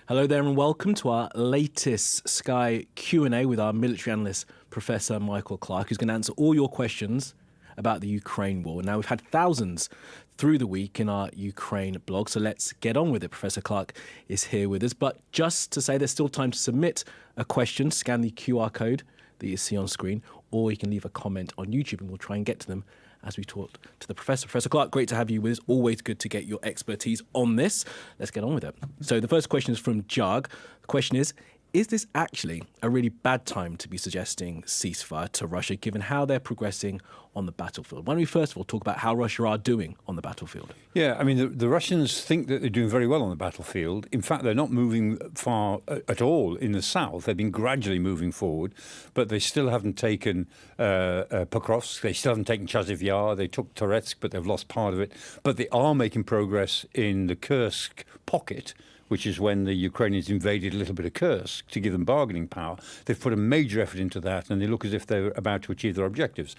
Hello there and welcome to our latest Sky Q&A with our military analyst, Professor Michael Clarke, who's going to answer all your questions about the Ukraine war. Now, we've had thousands through the week in our Ukraine blog, so let's get on with it. Professor Clarke is here with us. But just to say, there's still time to submit a question. Scan the QR code that you see on screen, or you can leave a comment on YouTube and we'll try and get to them as we talk to the professor. Professor Clarke, great to have you with us. Always good to get your expertise on this. Let's get on with it. So the first question is from Jug. The question is this actually a really bad time to be suggesting ceasefire to Russia, given how they're progressing on the battlefield? Why don't we first of all talk about how Russia are doing on the battlefield? Yeah, I mean, the Russians think that they're doing very well on the battlefield. In fact, they're not moving far at all in the south. They've been gradually moving forward, but they still haven't taken Pokrovsk. They still haven't taken Chasiv Yar. They took Toretsk, but they've lost part of it. But they are making progress in the Kursk pocket, which is when the Ukrainians invaded a little bit of Kursk to give them bargaining power. They've put a major effort into that, and they look as if they're about to achieve their objectives.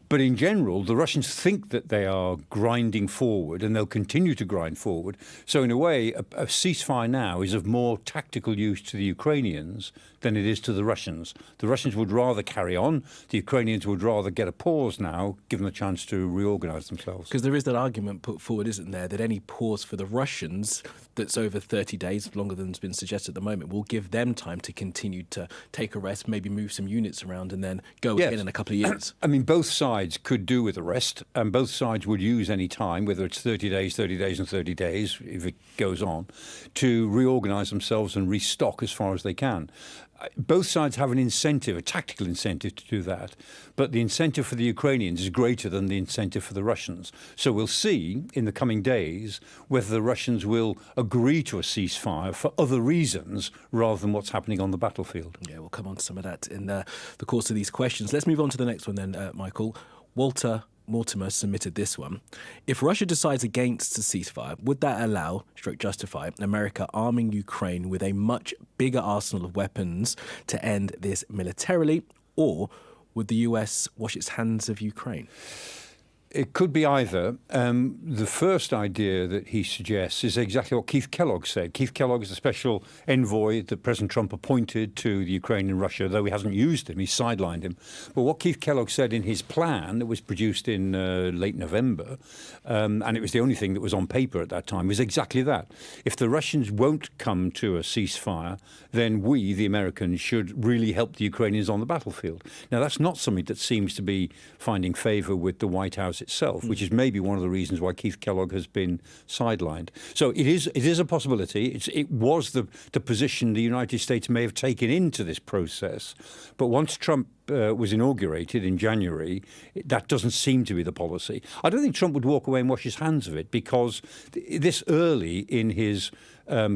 But in general, the Russians think that they are grinding forward, and they'll continue to grind forward. So in a way, a ceasefire now is of more tactical use to the Ukrainians than it is to the Russians. The Russians would rather carry on. The Ukrainians would rather get a pause now, give them a chance to reorganize themselves. Because there is that argument put forward, isn't there, that any pause for the Russians that's over 30 days, longer than has been suggested at the moment, will give them time to continue to take a rest, maybe move some units around and then go again in a couple of years. I mean, both sides could do with a rest, and both sides would use any time, whether it's 30 days and 30 days, if it goes on, to reorganize themselves and restock as far as they can. Both sides have an incentive, a tactical incentive to do that, but the incentive for the Ukrainians is greater than the incentive for the Russians. So we'll see in the coming days whether the Russians will agree to a ceasefire for other reasons rather than what's happening on the battlefield. Yeah, we'll come on to some of that in the course of these questions. Let's move on to the next one then, Michael. Walter Mortimer submitted this one. If Russia decides against a ceasefire, would that allow, justify, America arming Ukraine with a much bigger arsenal of weapons to end this militarily, or would the US wash its hands of Ukraine? It could be either. The first idea that he suggests is exactly what Keith Kellogg said. Keith Kellogg is the special envoy that President Trump appointed to the Ukraine and Russia, though he hasn't used him, he's sidelined him. But what Keith Kellogg said in his plan that was produced in late November, and it was the only thing that was on paper at that time, was exactly that. If the Russians won't come to a ceasefire, then we, the Americans, should really help the Ukrainians on the battlefield. Now, that's not something that seems to be finding favour with the White House itself, which is maybe one of the reasons why Keith Kellogg has been sidelined. So it is a possibility. It was the position the United States may have taken into this process. But once Trump was inaugurated in January, that doesn't seem to be the policy. I don't think Trump would walk away and wash his hands of it, because this early in his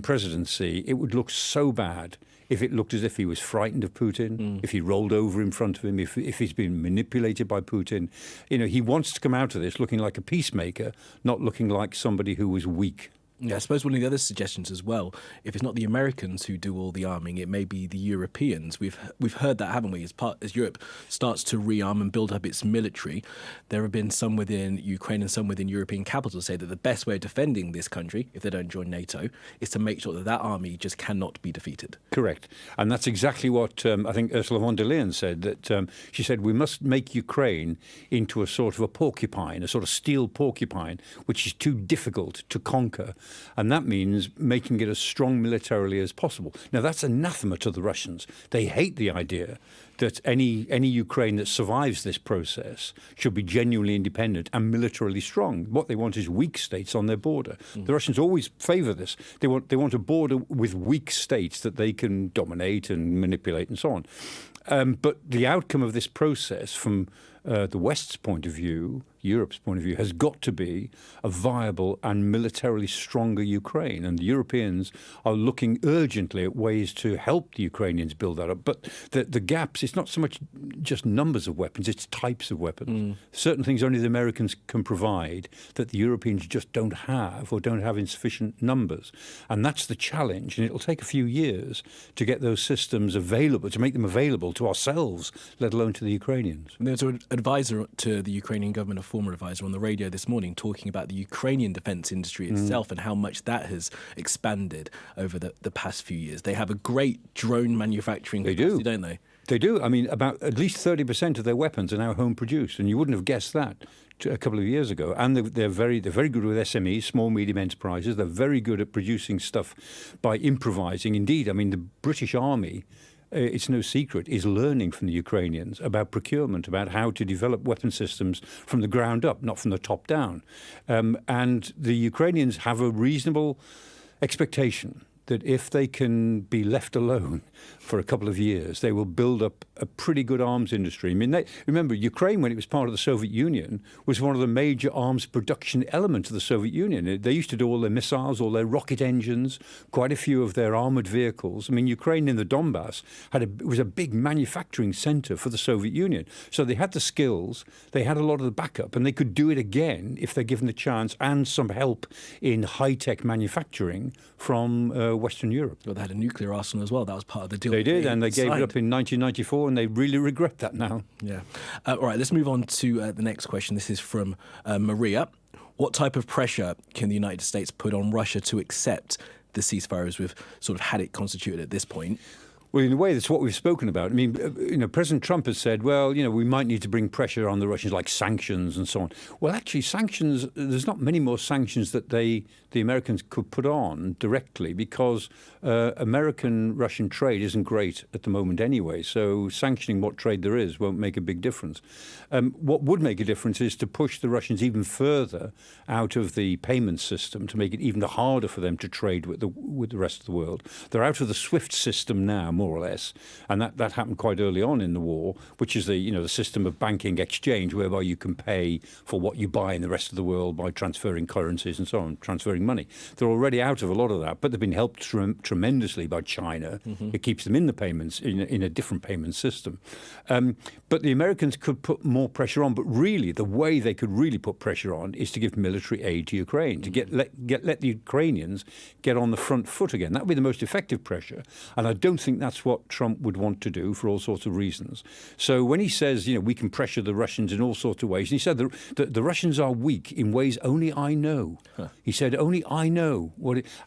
presidency, it would look so bad if it looked as if he was frightened of Putin, if he rolled over in front of him, if he's been manipulated by Putin. You know, he wants to come out of this looking like a peacemaker, not looking like somebody who was weak. Yeah, I suppose one of the other suggestions as well, if it's not the Americans who do all the arming, it may be the Europeans. We've heard that, haven't we? As Europe starts to rearm and build up its military, there have been some within Ukraine and some within European capitals say that the best way of defending this country, if they don't join NATO, is to make sure that that army just cannot be defeated. Correct. And that's exactly what I think Ursula von der Leyen said, that she said we must make Ukraine into a sort of a porcupine, a sort of steel porcupine, which is too difficult to conquer. And that means making it as strong militarily as possible. Now, that's anathema to the Russians. They hate the idea that any Ukraine that survives this process should be genuinely independent and militarily strong. What they want is weak states on their border. The Russians always favour this. They want a border with weak states that they can dominate and manipulate and so on. But the outcome of this process from the West's point of view, Europe's point of view, has got to be a viable and militarily stronger Ukraine. And the Europeans are looking urgently at ways to help the Ukrainians build that up. But the gaps, it's not so much just numbers of weapons, it's types of weapons. Certain things only the Americans can provide that the Europeans just don't have, or don't have in sufficient numbers. And that's the challenge. And it'll take a few years to get those systems available, to make them available to ourselves, let alone to the Ukrainians. And there's an advisor to the Ukrainian government, a former advisor, on the radio this morning talking about the Ukrainian defense industry itself and how much that has expanded over the past few years. They have a great drone manufacturing capacity, don't they? They do. I mean, about at least 30% of their weapons are now home produced, and you wouldn't have guessed that a couple of years ago. And they're very good with SMEs, small medium enterprises. They're very good at producing stuff by improvising. Indeed, I mean, the British Army, it's no secret, is learning from the Ukrainians about procurement, about how to develop weapon systems from the ground up, not from the top down. And the Ukrainians have a reasonable expectation that if they can be left alone for a couple of years, they will build up a pretty good arms industry. I mean, remember, Ukraine, when it was part of the Soviet Union, was one of the major arms production elements of the Soviet Union. They used to do all their missiles, all their rocket engines, quite a few of their armored vehicles. I mean, Ukraine in the Donbass was a big manufacturing center for the Soviet Union. So they had the skills, they had a lot of the backup, and they could do it again if they're given the chance and some help in high-tech manufacturing from Western Europe. Well, they had a nuclear arsenal as well. That was part of the deal. They did, and they gave it up in 1994, and they really regret that now. Yeah. All right, let's move on to the next question. This is from Maria. What type of pressure can the United States put on Russia to accept the ceasefire as we've sort of had it constituted at this point? Well, in a way, that's what we've spoken about. I mean, President Trump has said, well, we might need to bring pressure on the Russians, like sanctions and so on. Well, actually, sanctions, there's not many more sanctions that the Americans could put on directly because American-Russian trade isn't great at the moment anyway. So sanctioning what trade there is won't make a big difference. What would make a difference is to push the Russians even further out of the payment system to make it even harder for them to trade with the rest of the world. They're out of the SWIFT system now, more or less, and that happened quite early on in the war, which is the system of banking exchange whereby you can pay for what you buy in the rest of the world by transferring currencies and so on, transferring money. They're already out of a lot of that, but they've been helped tremendously by China. It keeps them in the payments in a different payment system. But the Americans could put more pressure on, but really the way they could really put pressure on is to give military aid to Ukraine, to let the Ukrainians get on the front foot again. That would be the most effective pressure, and I don't think that's what Trump would want to do for all sorts of reasons. So when he says, we can pressure the Russians in all sorts of ways, and he said the Russians are weak in ways only I know. He said, only I know.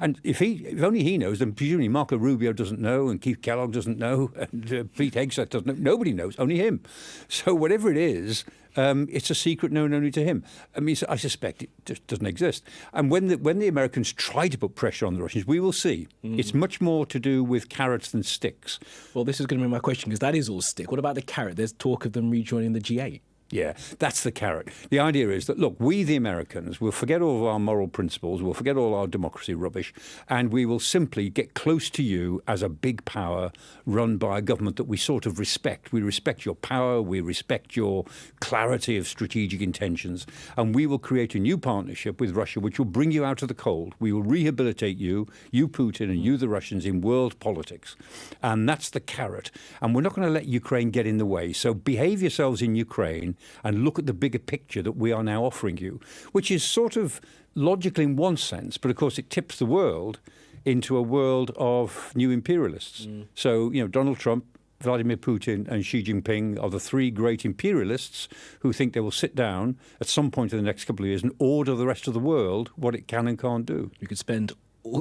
And if only he knows, then presumably Marco Rubio doesn't know, and Keith Kellogg doesn't know, and Pete Hegseth doesn't know. Nobody knows, only him. So whatever it is, it's a secret known only to him. I mean, I suspect it just doesn't exist. And when the Americans try to put pressure on the Russians, we will see. It's much more to do with carrots than sticks. Well, this is going to be my question, because that is all stick. What about the carrot? There's talk of them rejoining the G8. Yeah, that's the carrot. The idea is that, look, we, the Americans, will forget all of our moral principles, we'll forget all our democracy rubbish, and we will simply get close to you as a big power run by a government that we sort of respect. We respect your power, we respect your clarity of strategic intentions, and we will create a new partnership with Russia which will bring you out of the cold. We will rehabilitate you Putin, and you, the Russians, in world politics. And that's the carrot. And we're not going to let Ukraine get in the way. So behave yourselves in Ukraine and look at the bigger picture that we are now offering you, which is sort of logical in one sense, but of course it tips the world into a world of new imperialists. So, Donald Trump, Vladimir Putin and Xi Jinping are the three great imperialists who think they will sit down at some point in the next couple of years and order the rest of the world what it can and can't do. You could spend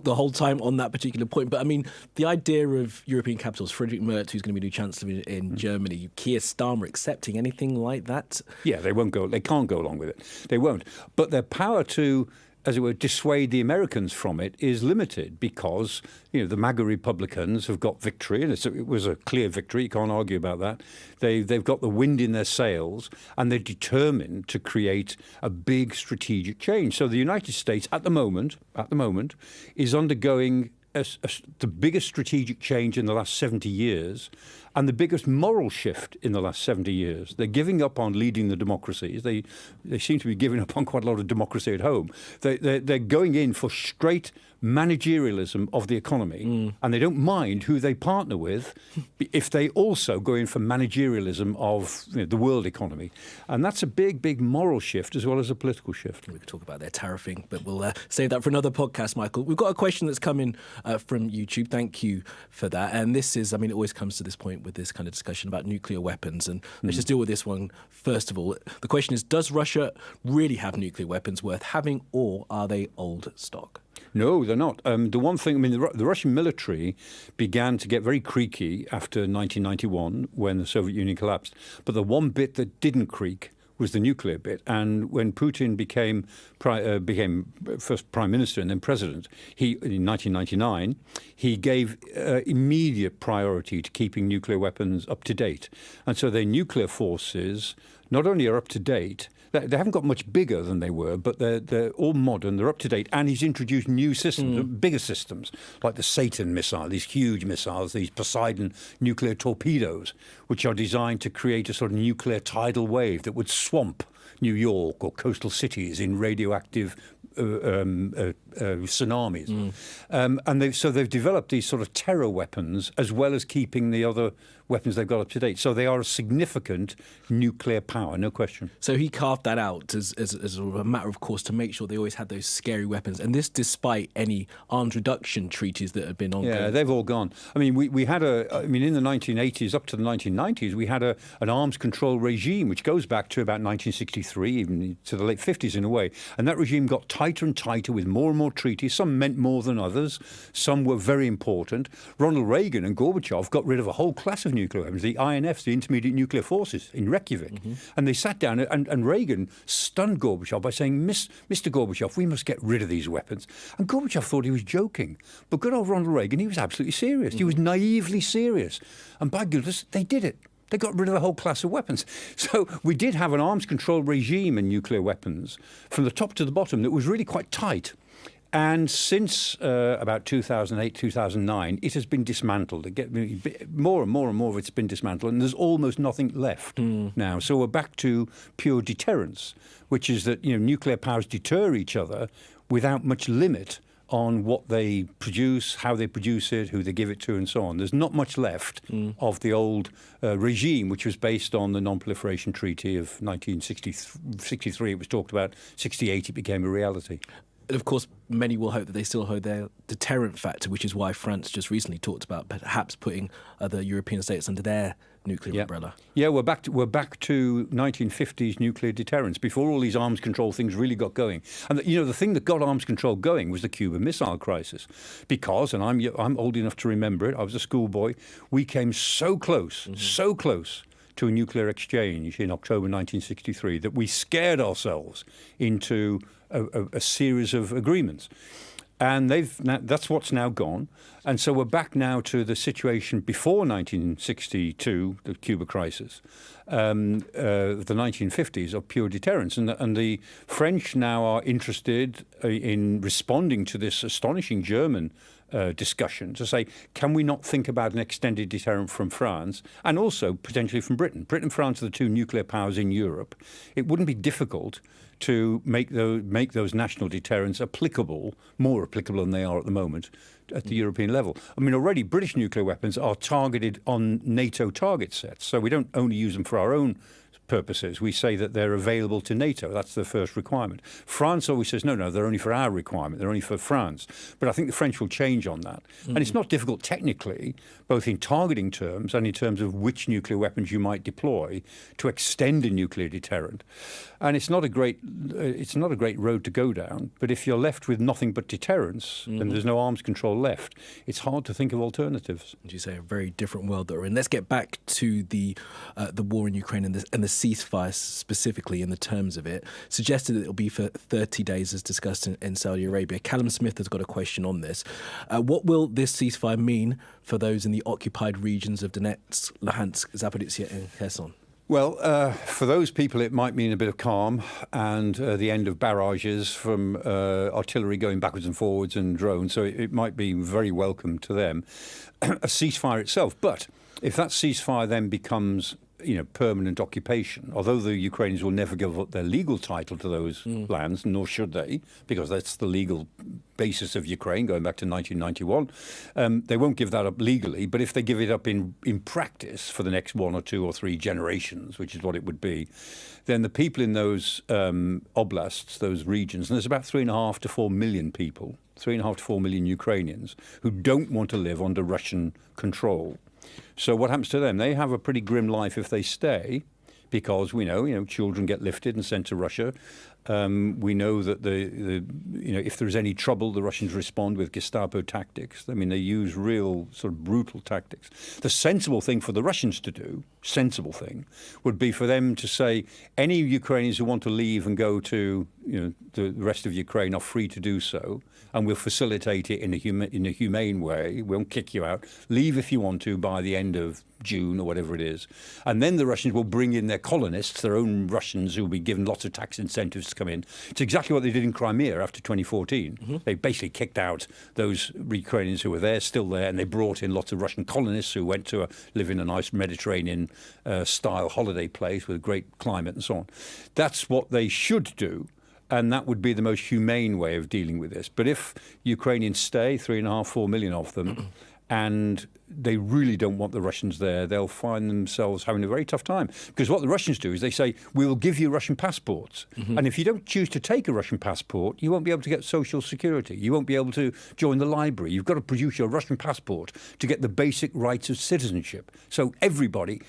the whole time on that particular point. But I mean, the idea of European capitals, Friedrich Merz, who's going to be new chancellor in Germany, Keir Starmer accepting anything like that? Yeah, they can't go along with it. They won't. But their power to, as it were, dissuade the Americans from it is limited because, the MAGA Republicans have got victory, and it was a clear victory. You can't argue about that. They've got the wind in their sails, and they're determined to create a big strategic change. So the United States, at the moment, is undergoing the biggest strategic change in the last 70 years and the biggest moral shift in the last 70 years. They're giving up on leading the democracies. They seem to be giving up on quite a lot of democracy at home. They're going in for straight managerialism of the economy, and they don't mind who they partner with if they also go in for managerialism of the world economy. And that's a big, big moral shift as well as a political shift. We could talk about their tariffing, but we'll save that for another podcast, Michael. We've got a question that's come in from YouTube. Thank you for that. And this is, it always comes to this point with this kind of discussion about nuclear weapons. And let's just deal with this one first of all. The question is, does Russia really have nuclear weapons worth having, or are they old stock? No, they're not. The one thing, I mean, the Russian military began to get very creaky after 1991 when the Soviet Union collapsed. But the one bit that didn't creak was the nuclear bit. And when Putin became first prime minister and then president, in 1999, he gave immediate priority to keeping nuclear weapons up to date. And so their nuclear forces not only are up to date, they haven't got much bigger than they were, but they're all modern, they're up to date, and he's introduced new systems, bigger systems, like the Satan missile, these huge missiles, these Poseidon nuclear torpedoes, which are designed to create a sort of nuclear tidal wave that would swamp New York or coastal cities in radioactive tsunamis. And so they've developed these sort of terror weapons as well as keeping the other weapons they've got up to date. So they are a significant nuclear power, no question. So he carved that out as a matter of course to make sure they always had those scary weapons. And this despite any arms reduction treaties that have been ongoing. Yeah, they've all gone. I mean, we had in the 1980s up to the 1990s, we had an arms control regime, which goes back to about 1963, even to the late 50s in a way. And that regime got tighter and tighter with more and more treaties. Some meant more than others. Some were very important. Ronald Reagan and Gorbachev got rid of a whole class of nuclear weapons, the INFs, the Intermediate Nuclear Forces in Reykjavik. And they sat down and Reagan stunned Gorbachev by saying, Mr. Gorbachev, we must get rid of these weapons. And Gorbachev thought he was joking. But good old Ronald Reagan, he was absolutely serious. He was naively serious. And by goodness, they did it. They got rid of a whole class of weapons. So we did have an arms control regime in nuclear weapons from the top to the bottom that was really quite tight. And since about 2008, 2009, it has been dismantled. More and more and more of it's been dismantled, and there's almost nothing left now. So we're back to pure deterrence, which is that nuclear powers deter each other without much limit on what they produce, how they produce it, who they give it to, and so on. There's not much left of the old regime, which was based on the Non-Proliferation Treaty of 1963. It was talked about. 68, it became a reality. And of course, many will hope that they still hold their deterrent factor, which is why France just recently talked about perhaps putting other European states under their nuclear umbrella. Yeah, we're back to 1950s nuclear deterrence before all these arms control things really got going. And the thing that got arms control going was the Cuban Missile Crisis, because, and I'm old enough to remember it, I was a schoolboy, we came so close to a nuclear exchange in October 1963 that we scared ourselves into a series of agreements. And that's what's now gone. And so we're back now to the situation before 1962, the Cuba crisis, the 1950s of pure deterrence. And the French now are interested in responding to this astonishing German discussion to say, can we not think about an extended deterrent from France and also potentially from Britain? Britain and France are the two nuclear powers in Europe. It wouldn't be difficult to make those national deterrents more applicable than they are at the moment at the European level. I mean, already British nuclear weapons are targeted on NATO target sets, so we don't only use them for our own purposes. We say that they're available to NATO. That's the first requirement. France always says, no, they're only for our requirement. They're only for France. But I think the French will change on that. And it's not difficult technically, both in targeting terms and in terms of which nuclear weapons you might deploy to extend a nuclear deterrent. And it's not a great road to go down. But if you're left with nothing but deterrence, and there's no arms control left, it's hard to think of alternatives. As you say, a very different world that we're in. Let's get back to the war in Ukraine and the ceasefire specifically in the terms of it. Suggested that it'll be for 30 days as discussed in Saudi Arabia. Callum Smith has got a question on this. What will this ceasefire mean for those in the occupied regions of Donetsk, Luhansk, Zaporizhzhia and Kherson? Well, for those people, it might mean a bit of calm and the end of barrages from artillery going backwards and forwards and drones. So it might be very welcome to them, a ceasefire itself. But if that ceasefire then becomes permanent occupation, although the Ukrainians will never give up their legal title to those lands, nor should they, because that's the legal basis of Ukraine going back to 1991. They won't give that up legally, but if they give it up in practice for the next 1 or 2 or 3 generations, which is what it would be, then the people in those oblasts, those regions, and there's about 3.5 to 4 million people, 3.5 to 4 million Ukrainians who don't want to live under Russian control. So what happens to them? They have a pretty grim life if they stay, because we know, children get lifted and sent to Russia. We know that if there's any trouble, the Russians respond with Gestapo tactics. I mean, they use real sort of brutal tactics. The sensible thing for the Russians to do, would be for them to say any Ukrainians who want to leave and go to the rest of Ukraine are free to do so, and we'll facilitate it in a humane way. We won't kick you out. Leave if you want to by the end of June or whatever it is. And then the Russians will bring in their colonists, their own Russians, who will be given lots of tax incentives to come in. It's exactly what they did in Crimea after 2014. Mm-hmm. They basically kicked out those Ukrainians who were there, still there, and they brought in lots of Russian colonists who went to live in a nice Mediterranean style holiday place with a great climate and so on. That's what they should do. And that would be the most humane way of dealing with this. But if Ukrainians stay, 3.5, 4 million of them, and they really don't want the Russians there, they'll find themselves having a very tough time. Because what the Russians do is they say, we will give you Russian passports. Mm-hmm. And if you don't choose to take a Russian passport, you won't be able to get social security. You won't be able to join the library. You've got to produce your Russian passport to get the basic rights of citizenship. So everybody,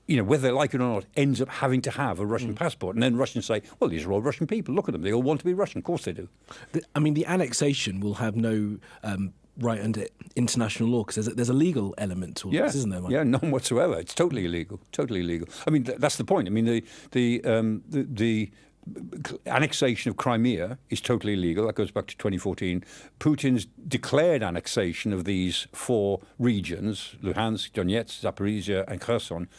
whether they like it or not, ends up having to have a Russian passport. And then Russians say, well, these are all Russian people. Look at them. They all want to be Russian. Of course they do. The annexation will have no right under international law, because there's a legal element to all this, isn't there, Mike? Yeah, none whatsoever. It's totally illegal. Totally illegal. I mean, that's the point. I mean, the annexation of Crimea is totally illegal. That goes back to 2014. Putin's declared annexation of these 4 regions, Luhansk, Donetsk, Zaporizhia and Kherson,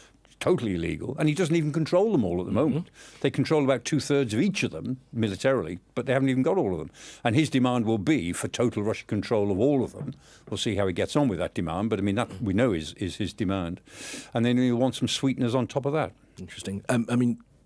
totally illegal, and he doesn't even control them all at the moment. Mm-hmm. They control about 2/3 of each of them militarily, but they haven't even got all of them. And his demand will be for total Russian control of all of them. We'll see how he gets on with that demand, but I mean, that we know is his demand. And then he'll want some sweeteners on top of that. Interesting.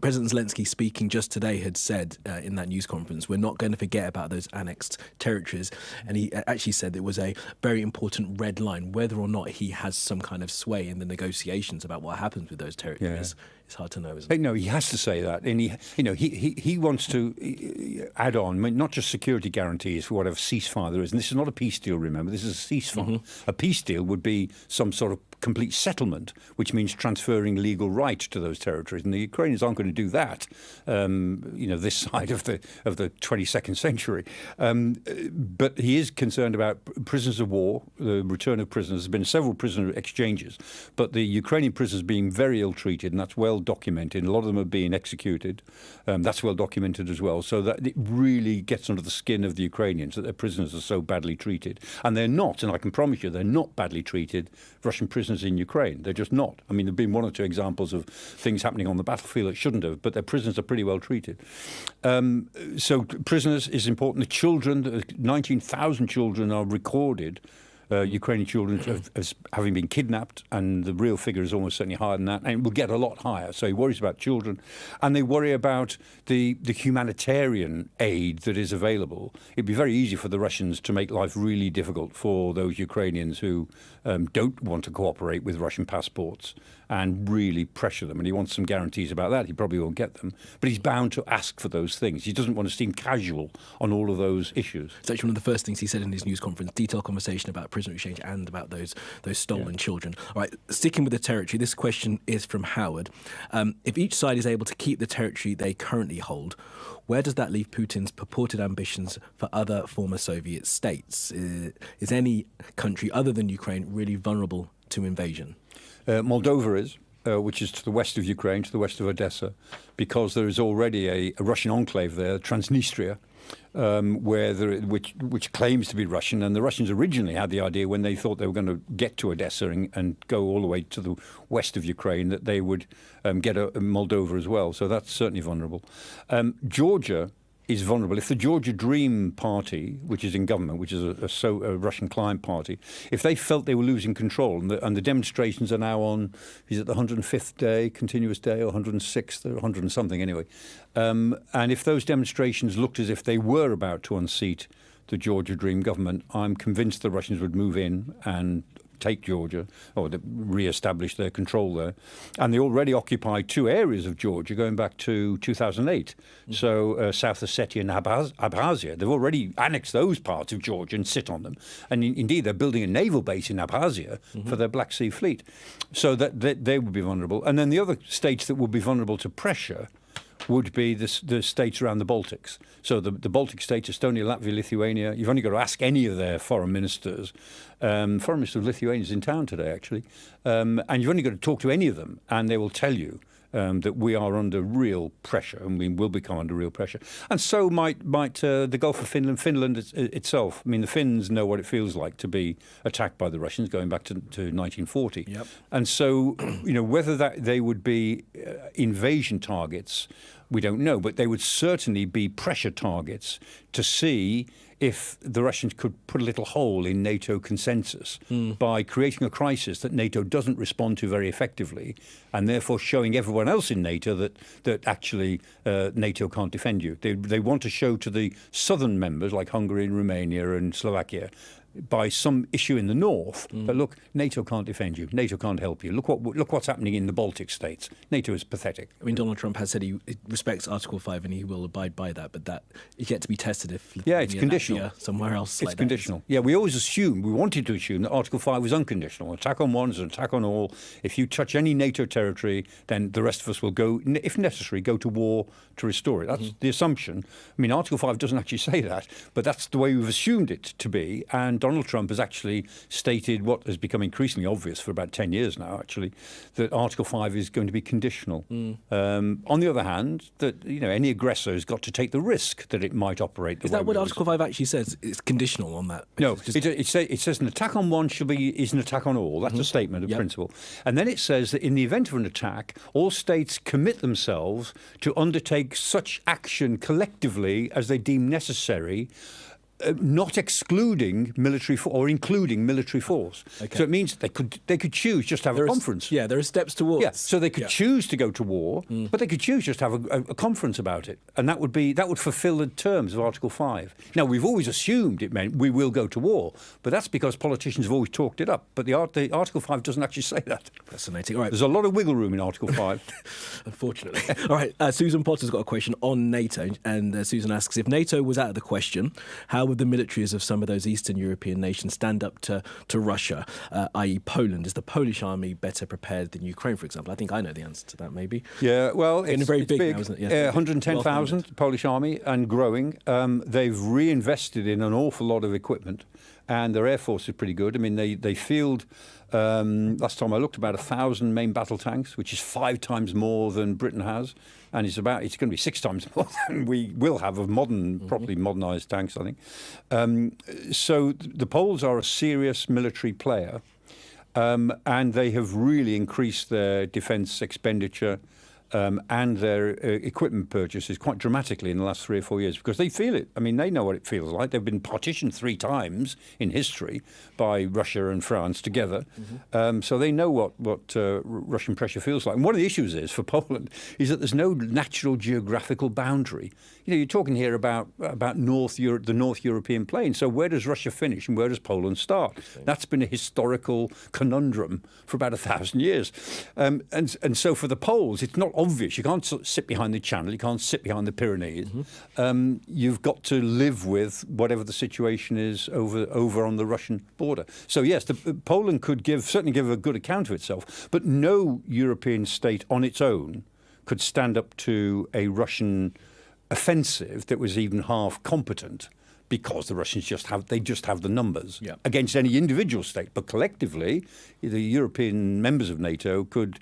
President Zelenskyy, speaking just today, had said in that news conference, we're not going to forget about those annexed territories. And he actually said it was a very important red line. Whether or not he has some kind of sway in the negotiations about what happens with those territories, it's hard to know, isn't it? No, he has to say that. And he wants to add on, not just security guarantees for whatever ceasefire there is. And this is not a peace deal, remember. This is a ceasefire. Mm-hmm. A peace deal would be some sort of complete settlement, which means transferring legal right to those territories. And the Ukrainians aren't going to do that, this side of the 22nd century. But he is concerned about prisoners of war, the return of prisoners. There's been several prisoner exchanges, but the Ukrainian prisoners being very ill-treated, and that's well documented. A lot of them are being executed. That's well documented as well. So that it really gets under the skin of the Ukrainians that their prisoners are so badly treated. And they're not, and I can promise you, they're not badly treated, Russian prisoners in Ukraine. They're just not. I mean, there have been 1 or 2 examples of things happening on the battlefield that shouldn't have, but their prisoners are pretty well treated. So prisoners is important. The children, 19,000 children are recorded, Ukrainian children as having been kidnapped, and the real figure is almost certainly higher than that, and it will get a lot higher. So he worries about children, and they worry about the humanitarian aid that is available. It'd be very easy for the Russians to make life really difficult for those Ukrainians who don't want to cooperate with Russian passports, and really pressure them. And he wants some guarantees about that. He probably won't get them, but he's bound to ask for those things. He doesn't want to seem casual on all of those issues. It's actually one of the first things he said in his news conference, detailed conversation about prisoner exchange and about those stolen children. All right, sticking with the territory, this question is from Howard. If each side is able to keep the territory they currently hold, where does that leave Putin's purported ambitions for other former Soviet states? Is any country other than Ukraine really vulnerable to invasion? Moldova is, which is to the west of Ukraine, to the west of Odessa, because there is already a Russian enclave there, Transnistria, which claims to be Russian. And the Russians originally had the idea, when they thought they were going to get to Odessa and go all the way to the west of Ukraine, that they would get a Moldova as well. So that's certainly vulnerable. Georgia is vulnerable. If the Georgia Dream Party, which is in government, which is a Russian client party, if they felt they were losing control, and the demonstrations are now on, is it the 105th day, continuous day, or 106th, or 100 and something anyway, and if those demonstrations looked as if they were about to unseat the Georgia Dream government, I'm convinced the Russians would move in and take Georgia or re-establish their control there. And they already occupy 2 areas of Georgia going back to 2008. So South Ossetia and Abkhazia, they've already annexed those parts of Georgia and sit on them. And indeed, they're building a naval base in Abkhazia for their Black Sea Fleet. So that they would be vulnerable. And then the other states that would be vulnerable to pressure would be the states around the Baltics. So the Baltic states, Estonia, Latvia, Lithuania, you've only got to ask any of their foreign ministers. Foreign Minister of Lithuania is in town today, actually. And you've only got to talk to any of them, and they will tell you that we are under real pressure, and we will become under real pressure. And so might the Gulf of Finland itself. I mean, the Finns know what it feels like to be attacked by the Russians going back to 1940. Yep. And so, whether they would be invasion targets, we don't know, but they would certainly be pressure targets to see if the Russians could put a little hole in NATO consensus by creating a crisis that NATO doesn't respond to very effectively, and therefore showing everyone else in NATO that actually NATO can't defend you. They want to show to the southern members like Hungary and Romania and Slovakia by some issue in the north that, look, NATO can't defend you, NATO can't help you. Look what's happening in the Baltic states. NATO is pathetic. I mean, Donald Trump has said he respects Article 5 and he will abide by that, but that is yet to be tested if it's conditional. Somewhere else. It's conditional. Yeah, we wanted to assume that Article 5 was unconditional. Attack on one is an attack on all. If you touch any NATO territory, then the rest of us will go, if necessary, go to war to restore it. That's the assumption. I mean, Article 5 doesn't actually say that, but that's the way we've assumed it to be. And Donald Trump has actually stated what has become increasingly obvious for about 10 years now, actually, that Article 5 is going to be conditional. On the other hand, that any aggressor has got to take the risk that it might operate the way. Is that what Article 5 actually says? It's conditional on that? No, it says an attack on one is an attack on all. That's a statement of principle. And then it says that in the event of an attack, all states commit themselves to undertake such action collectively as they deem necessary, not excluding military or including military force. Okay. So it means they could choose just to have a conference. There are steps towards. Yeah, so they could choose to go to war, but they could choose just to have a conference about it, and that would fulfil the terms of Article 5. Now, we've always assumed it meant we will go to war, but that's because politicians have always talked it up. But the Article 5 doesn't actually say that. Fascinating. All right. There's a lot of wiggle room in Article 5. Unfortunately. All right. Susan Potter's got a question on NATO, and Susan asks, if NATO was out of the question, how would the militaries of some of those Eastern European nations stand up to Russia, i.e. Poland? Is the Polish army better prepared than Ukraine, for example? I think I know the answer to that, maybe. Yeah, well, it's very big big now, isn't it? Yeah. 110,000 Polish army and growing. They've reinvested in an awful lot of equipment, and their air force is pretty good. I mean, they field, last time I looked, about 1,000 main battle tanks, which is 5 times more than Britain has. And it's going to be 6 times more than we will have of properly modernised tanks, I think. So the Poles are a serious military player, and they have really increased their defence expenditure and their equipment purchases quite dramatically in the last 3 or 4 years, because they feel it. I mean, they know what it feels like. They've been partitioned 3 times in history by Russia and France together. So they know what Russian pressure feels like. And one of the issues is, for Poland, is that there's no natural geographical boundary. You're talking here about the North European plain. So where does Russia finish and where does Poland start? That's been a historical conundrum for about 1,000 years. And so for the Poles, it's not obvious. You can't sit behind the Channel. You can't sit behind the Pyrenees. You've got to live with whatever the situation is over on the Russian border. So yes, Poland could certainly give a good account of itself, but no European state on its own could stand up to a Russian offensive that was even half competent, because the Russians just have the numbers against any individual state. But collectively, the European members of NATO could,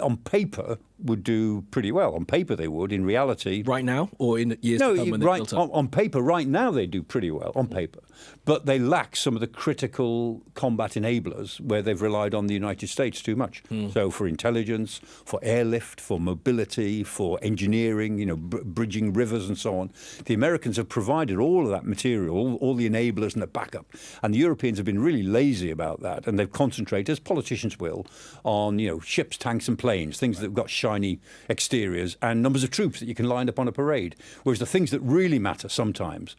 on paper, would do pretty well. On paper they would. In reality... Right now? Or in years to come when they're built up? On paper, right now they do pretty well, on paper. But they lack some of the critical combat enablers where they've relied on the United States too much. So for intelligence, for airlift, for mobility, for engineering, bridging rivers and so on, the Americans have provided all of that material, all the enablers and the backup. And the Europeans have been really lazy about that, and they've concentrated, as politicians will, on ships, tanks and planes, things that have got shy shiny exteriors and numbers of troops that you can line up on a parade. Whereas the things that really matter sometimes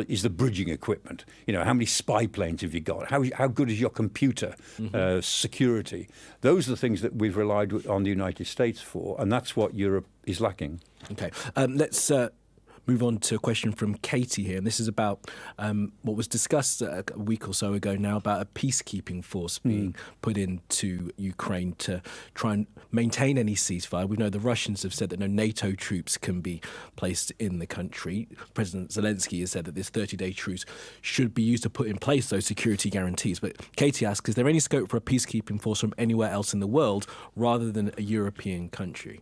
is the bridging equipment. How many spy planes have you got? How good is your computer security? Those are the things that we've relied on the United States for, and that's what Europe is lacking. Okay, let's move on to a question from Katie here, and this is about what was discussed a week or so ago now about a peacekeeping force being put into Ukraine to try and maintain any ceasefire. We know the Russians have said that no NATO troops can be placed in the country. President Zelenskyy has said that this 30-day truce should be used to put in place those security guarantees. But Katie asks, is there any scope for a peacekeeping force from anywhere else in the world rather than a European country?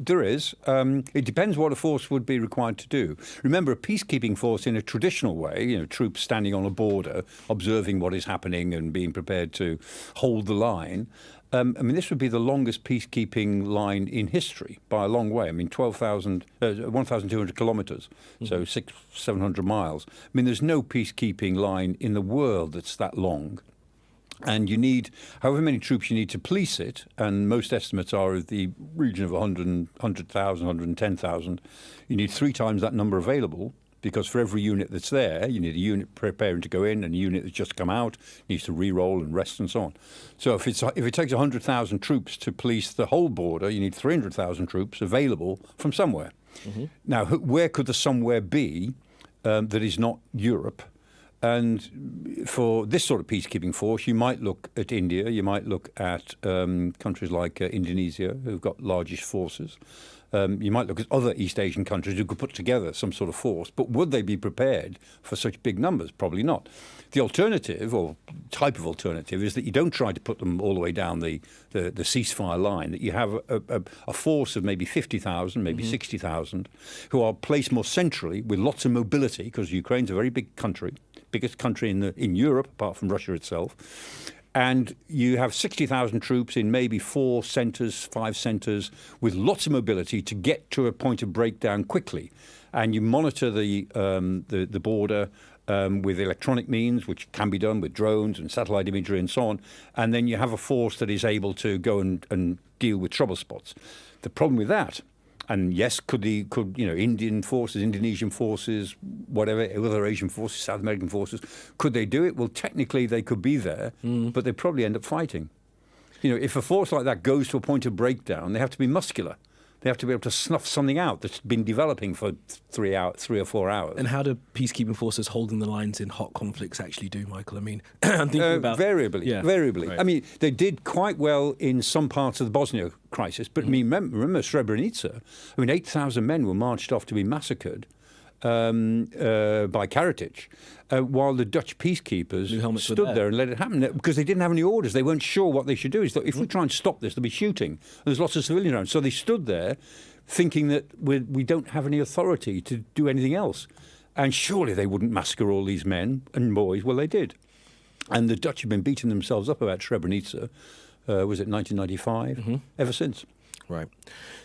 There is. It depends what a force would be required to do. Remember, a peacekeeping force in a traditional way, troops standing on a border, observing what is happening and being prepared to hold the line. This would be the longest peacekeeping line in history by a long way. 1,200 kilometres, so 700 miles. There's no peacekeeping line in the world that's that long. And you need, however many troops you need to police it, and most estimates are of the region of 100,000, 110,000. You need 3 times that number available, because for every unit that's there, you need a unit preparing to go in and a unit that's just come out, needs to re-roll and rest and so on. So if it takes 100,000 troops to police the whole border, you need 300,000 troops available from somewhere. Now, where could the somewhere be that is not Europe? And for this sort of peacekeeping force, you might look at India, you might look at countries like Indonesia, who've got largish forces. You might look at other East Asian countries who could put together some sort of force. But would they be prepared for such big numbers? Probably not. The alternative, or type of alternative, is that you don't try to put them all the way down the ceasefire line, that you have a force of maybe 50,000, maybe 60,000, who are placed more centrally with lots of mobility, because Ukraine's a very big country, biggest country in Europe, apart from Russia itself. And you have 60,000 troops in maybe 4 centres, 5 centres, with lots of mobility to get to a point of breakdown quickly. And you monitor the border with electronic means, which can be done with drones and satellite imagery and so on. And then you have a force that is able to go and deal with trouble spots. The problem with that, and yes, could Indian forces, Indonesian forces, whatever, other Asian forces, South American forces, could they do it? Well, technically they could be there, but they'd probably end up fighting. If a force like that goes to a point of breakdown, they have to be muscular. They have to be able to snuff something out that's been developing for 3 or 4 hours. And how do peacekeeping forces holding the lines in hot conflicts actually do, Michael? I'm thinking about... Variably. Right. They did quite well in some parts of the Bosnia crisis, but remember Srebrenica? 8,000 men were marched off to be massacred by Karadzic, while the Dutch peacekeepers stood there and let it happen, because they didn't have any orders. They weren't sure what they should do. If we try and stop this, there'll be shooting. There's lots of civilians around. So they stood there thinking that we don't have any authority to do anything else. And surely they wouldn't massacre all these men and boys. Well, they did. And the Dutch have been beating themselves up about Srebrenica, was it 1995? Ever since. Right.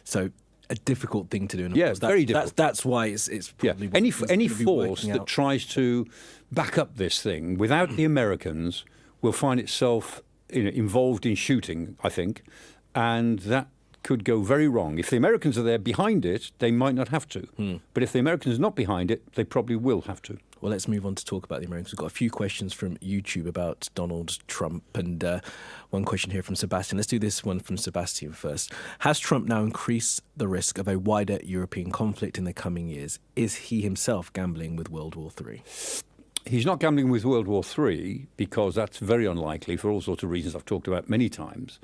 So... a difficult thing to do. And very difficult. That's why it's probably any force that tries to back up this thing without the Americans will find itself involved in shooting, I think, and that could go very wrong. If the Americans are there behind it, they might not have to. But if the Americans are not behind it, they probably will have to. Well, let's move on to talk about the Americans. We've got a few questions from YouTube about Donald Trump, and one question here from Sebastian. Let's do this one from Sebastian first. Has Trump now increased the risk of a wider European conflict in the coming years? Is he himself gambling with World War III? He's not gambling with World War III, because that's very unlikely for all sorts of reasons I've talked about many times.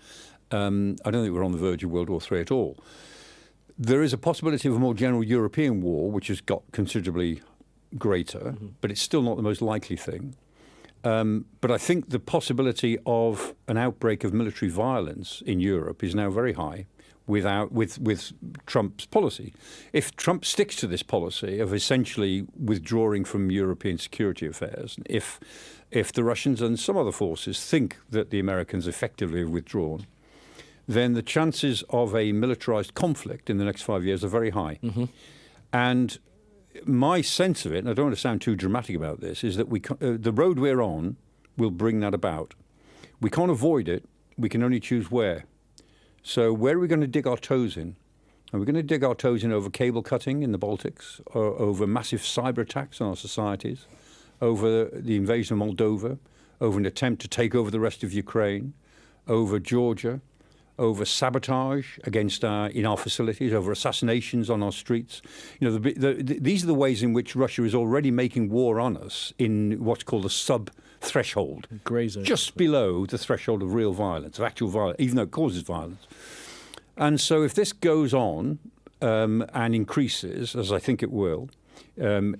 I don't think we're on the verge of World War III at all. There is a possibility of a more general European war, which has got considerably greater, but it's still not the most likely thing. But I think the possibility of an outbreak of military violence in Europe is now very high with Trump's policy. If Trump sticks to this policy of essentially withdrawing from European security affairs, if the Russians and some other forces think that the Americans effectively have withdrawn, then the chances of a militarized conflict in the next 5 years are very high. And my sense of it, and I don't want to sound too dramatic about this, is that the road we're on will bring that about. We can't avoid it. We can only choose where. So where are we going to dig our toes in? Are we going to dig our toes in over cable cutting in the Baltics, or over massive cyber attacks on our societies, over the invasion of Moldova, over an attempt to take over the rest of Ukraine, over Georgia, over sabotage against in our facilities, over assassinations on our streets? You know, these are the ways in which Russia is already making war on us in what's called a sub-threshold, just below the threshold of real violence, of actual violence, even though it causes violence. And so if this goes on and increases, as I think it will,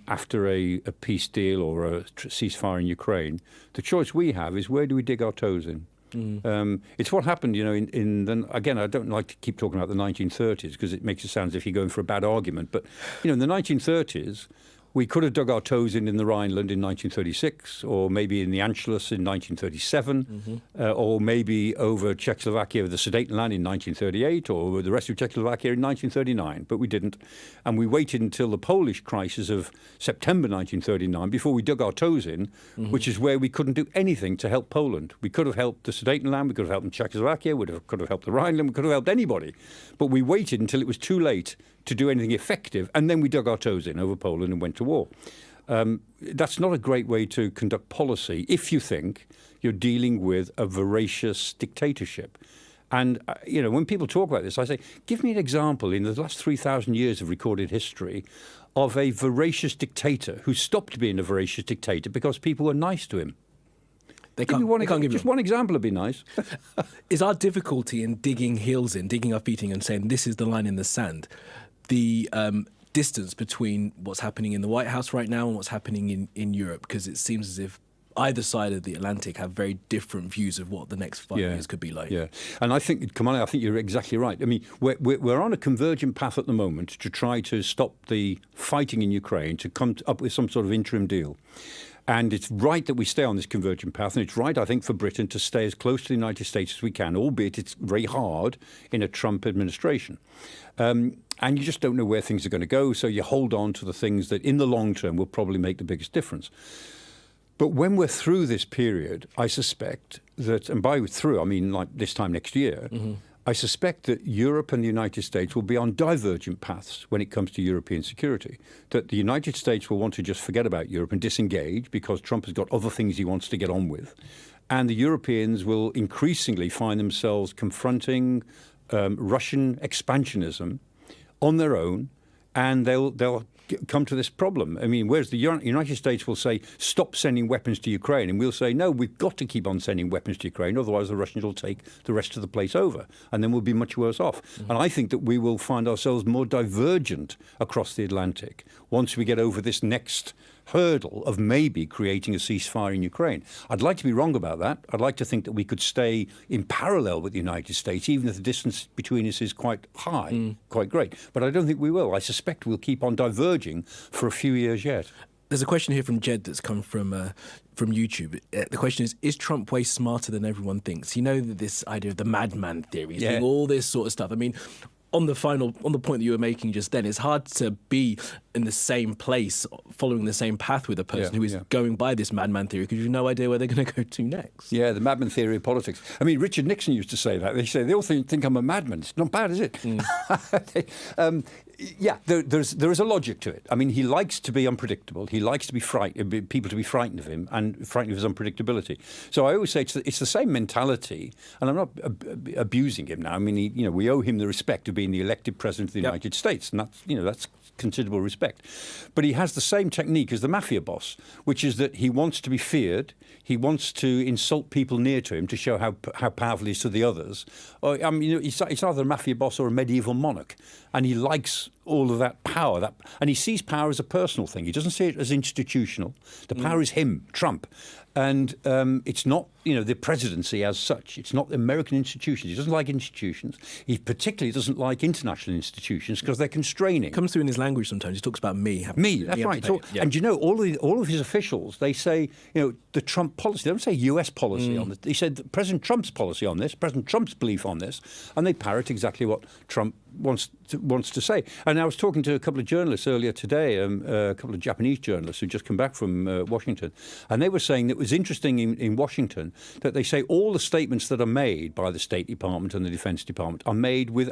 after a peace deal or a ceasefire in Ukraine, the choice we have is, where do we dig our toes in? It's what happened, you know, again, I don't like to keep talking about the 1930s because it makes it sound as if you're going for a bad argument. But, you know, in the 1930s, we could have dug our toes in the Rhineland in 1936, or maybe in the Anschluss in 1937, or maybe over Czechoslovakia, the Sudetenland in 1938, or the rest of Czechoslovakia in 1939. But we didn't. And we waited until the Polish crisis of September 1939 before we dug our toes in, which is where we couldn't do anything to help Poland. We could have helped the Sudetenland, we could have helped Czechoslovakia, we could have helped the Rhineland, we could have helped anybody. But we waited until it was too late to do anything effective, and then we dug our toes in over Poland and went to war. That's not a great way to conduct policy if you think you're dealing with a voracious dictatorship. And, you know, when people talk about this, I say, give me an example in the last 3,000 years of recorded history of a voracious dictator who stopped being a voracious dictator because people were nice to him. Just one example would be nice. Is our difficulty in digging heels in, digging our feet in and saying this is the line in the sand, the distance between what's happening in the White House right now and what's happening in Europe? Because it seems as if either side of the Atlantic have very different views of what the next 5 years could be like. Yeah, and I think, Kamali, I think you're exactly right. I mean, we're on a convergent path at the moment to try to stop the fighting in Ukraine, to come up with some sort of interim deal. And it's right that we stay on this convergent path, and it's right, I think, for Britain to stay as close to the United States as we can, albeit it's very hard in a Trump administration. And you just don't know where things are going to go, so you hold on to the things that in the long term will probably make the biggest difference. But when we're through this period, I suspect that, and by through, I mean like this time next year, I suspect that Europe and the United States will be on divergent paths when it comes to European security. That the United States will want to just forget about Europe and disengage because Trump has got other things he wants to get on with. And the Europeans will increasingly find themselves confronting Russian expansionism on their own, and they'll come to this problem. I mean, whereas the United States will say, stop sending weapons to Ukraine, and we'll say, no, we've got to keep on sending weapons to Ukraine, otherwise the Russians will take the rest of the place over, and then we'll be much worse off. And I think that we will find ourselves more divergent across the Atlantic once we get over this next hurdle of maybe creating a ceasefire in Ukraine. I'd like to be wrong about that. I'd like to think that we could stay in parallel with the United States, even if the distance between us is quite high, quite great. But I don't think we will. I suspect we'll keep on diverging for a few years yet. There's a question here from Jed that's come from YouTube. The question is Trump way smarter than everyone thinks? You know, this idea of the madman theory, doing all this sort of stuff. I mean, on the point that you were making just then, it's hard to be in the same place, following the same path with a person who is going by this madman theory, because you have no idea where they're going to go to next. Yeah, the madman theory of politics. I mean, Richard Nixon used to say that. They say, they all think I'm a madman. It's not bad, is it? There is a logic to it. I mean, he likes to be unpredictable. He likes to be people to be frightened of him and frightened of his unpredictability. So I always say it's the same mentality, and I'm not abusing him now. I mean, we owe him the respect of being the elected president of the United States, and that's considerable respect. But he has the same technique as the mafia boss, which is that he wants to be feared. He wants to insult people near to him to show how powerful he is to the others. I mean, it's either a mafia boss or a medieval monarch, and he likes all of that power. And he sees power as a personal thing. He doesn't see it as institutional. The power is him, Trump. And it's not, the presidency as such. It's not the American institutions. He doesn't like institutions. He particularly doesn't like international institutions because they're constraining. It comes through in his language sometimes. He talks about me. Me, that's right. And all of his officials, they say, the Trump policy. They don't say US policy on this. They said President Trump's policy on this, President Trump's belief on this, and they parrot exactly what Trump wants to say. And And I was talking to a couple of journalists earlier today, a couple of Japanese journalists who just come back from Washington, and they were saying that it was interesting in Washington that they say all the statements that are made by the State Department and the Defense Department are made with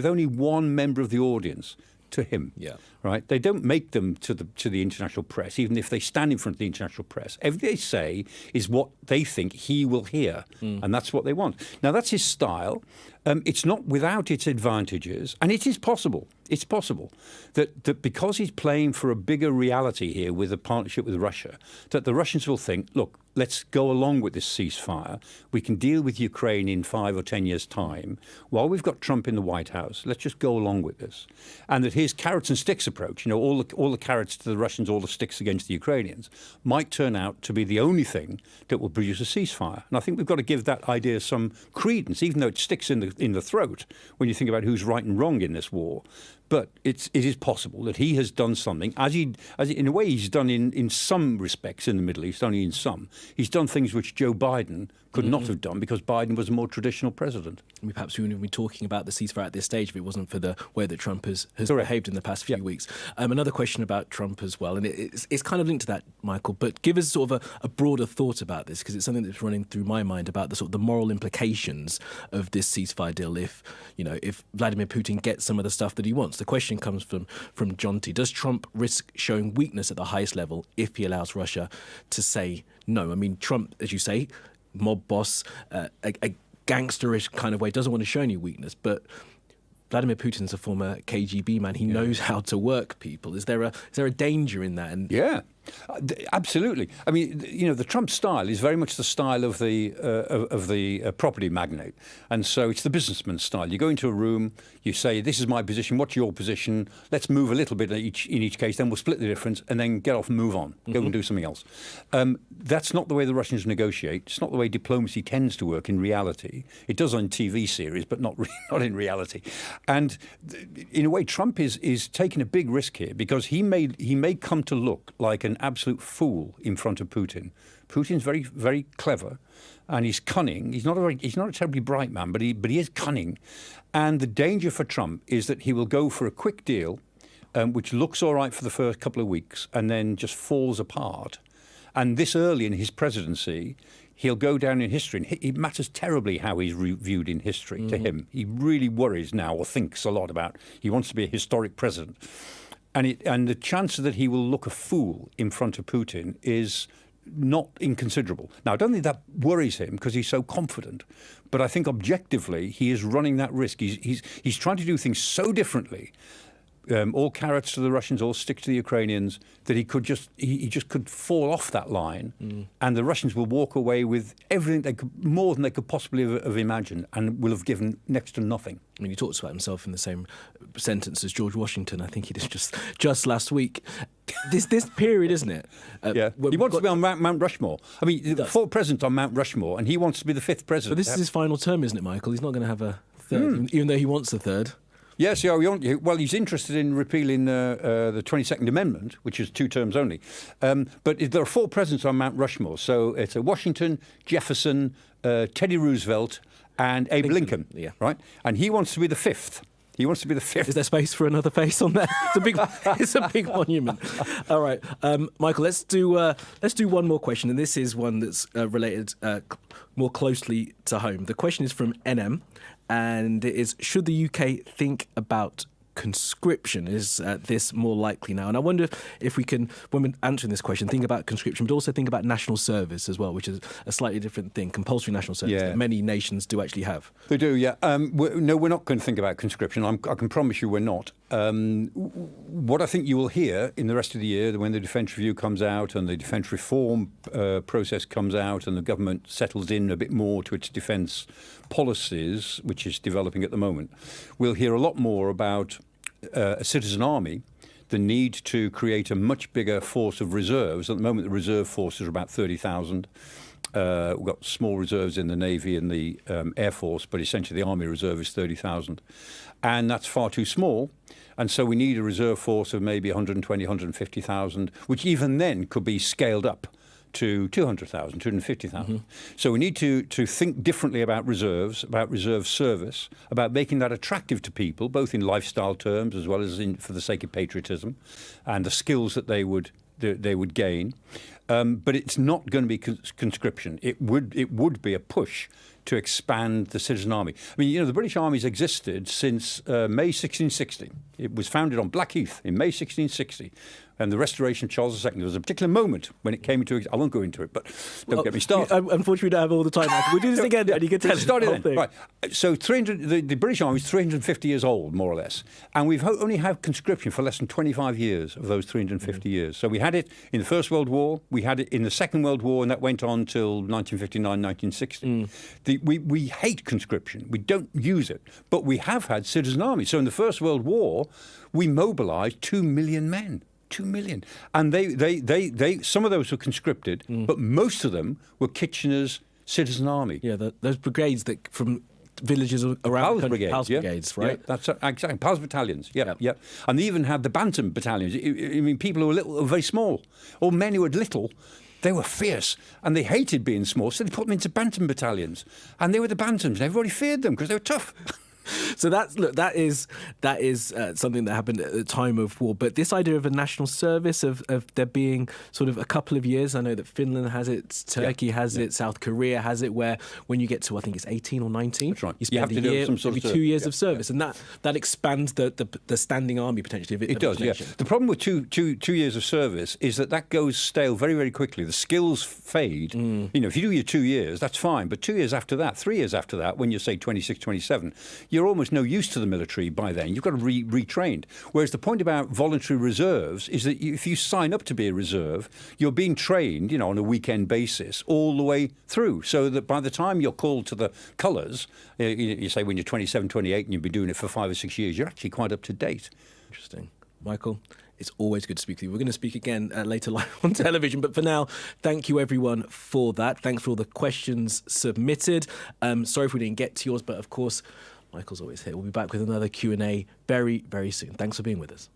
only one member of the audience, to him. Yeah. Right? They don't make them to the international press, even if they stand in front of the international press. Everything they say is what they think he will hear, and that's what they want. Now, that's his style. It's not without its advantages, and it is possible. It's possible that because he's playing for a bigger reality here with a partnership with Russia, that the Russians will think, look, let's go along with this ceasefire. We can deal with Ukraine in 5 or 10 years' time. While we've got Trump in the White House, let's just go along with this. And that his carrots and sticks approach, all the carrots to the Russians, all the sticks against the Ukrainians, might turn out to be the only thing that will produce a ceasefire. And I think we've got to give that idea some credence, even though it sticks in the throat when you think about who's right and wrong in this war. But it is possible that he has done something, as in a way he's done in some respects in the Middle East, only in some. He's done things which Joe Biden could not have done because Biden was a more traditional president. Perhaps we wouldn't be talking about the ceasefire at this stage if it wasn't for the way that Trump has behaved in the past few weeks. Another question about Trump as well, and it's kind of linked to that, Michael, but give us sort of a broader thought about this, because it's something that's running through my mind about the sort of the moral implications of this ceasefire deal if Vladimir Putin gets some of the stuff that he wants. The question comes from John T. Does Trump risk showing weakness at the highest level if he allows Russia to say no? I mean, Trump, as you say, mob boss, a gangsterish kind of way, doesn't want to show any weakness, but Vladimir Putin's a former KGB man. He knows how to work people. Is there a danger in that? And absolutely. I mean, the Trump style is very much the style of the property magnate, and so it's the businessman style. You go into a room, you say, "This is my position. What's your position? Let's move a little bit in each case. Then we'll split the difference, and then get off and move on. Go and do something else." That's not the way the Russians negotiate. It's not the way diplomacy tends to work in reality. It does on TV series, but not in reality. And in a way, Trump is taking a big risk here because he may come to look like an absolute fool in front of Putin. Putin's very, very clever, and he's cunning. He's not a terribly bright man, but he is cunning. And the danger for Trump is that he will go for a quick deal, which looks all right for the first couple of weeks, and then just falls apart. And this early in his presidency, he'll go down in history. And it matters terribly how he's viewed in history to him. He really worries now, or thinks a lot about. He wants to be a historic president. And the chance that he will look a fool in front of Putin is not inconsiderable. Now, I don't think that worries him because he's so confident. But I think objectively, he is running that risk. He's trying to do things so differently, all carrots to the Russians, all sticks to the Ukrainians, that he just could fall off that line, and the Russians will walk away with everything more than they could possibly have imagined, and will have given next to nothing. I mean, he talks about himself in the same sentence as George Washington. I think he did just last week. This period, isn't it? He wants to be on Mount Rushmore. I mean, the fourth president on Mount Rushmore, and he wants to be the fifth president. But this is his final term, isn't it, Michael? He's not going to have a third, even though he wants a third. Yes, well, he's interested in repealing the 22nd Amendment, which is 2 terms only. But there are 4 presidents on Mount Rushmore. So it's Washington, Jefferson, Teddy Roosevelt, and Abe Lincoln. Yeah. Right? And he wants to be the 5th. He wants to be the 5th. Is there space for another face on there? It's a big monument. All right, Michael. Let's do one more question, and this is one that's related more closely to home. The question is from NM, and it is: should the UK think about conscription? Is this more likely now? And I wonder if we can, when we're answering this question, think about conscription, but also think about national service as well, which is a slightly different thing, compulsory national service that many nations do actually have. They do, yeah. No, we're not going to think about conscription. I can promise you we're not. What I think you will hear in the rest of the year, when the Defence Review comes out and the defence reform process comes out and the government settles in a bit more to its defence policies, which is developing at the moment, we'll hear a lot more about a citizen army, the need to create a much bigger force of reserves. At the moment, the reserve forces are about 30,000. We've got small reserves in the Navy and the Air Force, but essentially the Army Reserve is 30,000. And that's far too small. And so we need a reserve force of maybe 120, 150,000, which even then could be scaled up to 200,000, 250,000. So we need to think differently about reserves, about reserve service, about making that attractive to people, both in lifestyle terms as well as for the sake of patriotism, and the skills that they would gain. But it's not going to be conscription. It would be a push to expand the citizen army. I mean, the British army's existed since May 1660. It was founded on Blackheath in May 1660. And the restoration of Charles II. There was a particular moment when it came into. I won't go into it, but don't get me started. Unfortunately, we don't have all the time. We'll do this again, and you can tell us the whole thing. Right. So the British Army is 350 years old, more or less, and we've only had conscription for less than 25 years of those 350 years. So we had it in the First World War, we had it in the Second World War, and that went on till 1959, 1960. We hate conscription. We don't use it, but we have had citizen armies. So in the First World War, we mobilised 2 million men. 2 million. And they some of those were conscripted, but most of them were Kitchener's citizen army. Yeah, those brigades that from villages around Pals the country, brigades, Pals brigades, right? Yeah, that's exactly. Pals battalions, yeah. And they even had the Bantam battalions. I mean, people who were very small, or men who were little, they were fierce, and they hated being small, so they put them into Bantam battalions. And they were the Bantams, and everybody feared them because they were tough. So that is something that happened at the time of war. But this idea of a national service, of there being sort of a couple of years, I know that Finland has it, Turkey has it, South Korea has it, where when you get to, I think it's 18 or 19, that's right. you spend a year, maybe 2 years of service, and that expands the standing army potentially. It does, yeah. The problem with two years of service is that goes stale very, very quickly. The skills fade. If you do your 2 years, that's fine. But 2 years after that, 3 years after that, when you're, say, 26, 27, you're almost no use to the military by then. You've got to retrained. Whereas the point about voluntary reserves is that if you sign up to be a reserve, you're being trained, on a weekend basis all the way through. So that by the time you're called to the colours, you say when you're 27, 28 and you've been doing it for 5 or 6 years, you're actually quite up to date. Interesting. Michael, it's always good to speak to you. We're going to speak again later live on television. But for now, thank you, everyone, for that. Thanks for all the questions submitted. Sorry if we didn't get to yours, but of course, Michael's always here. We'll be back with another Q&A very, very soon. Thanks for being with us.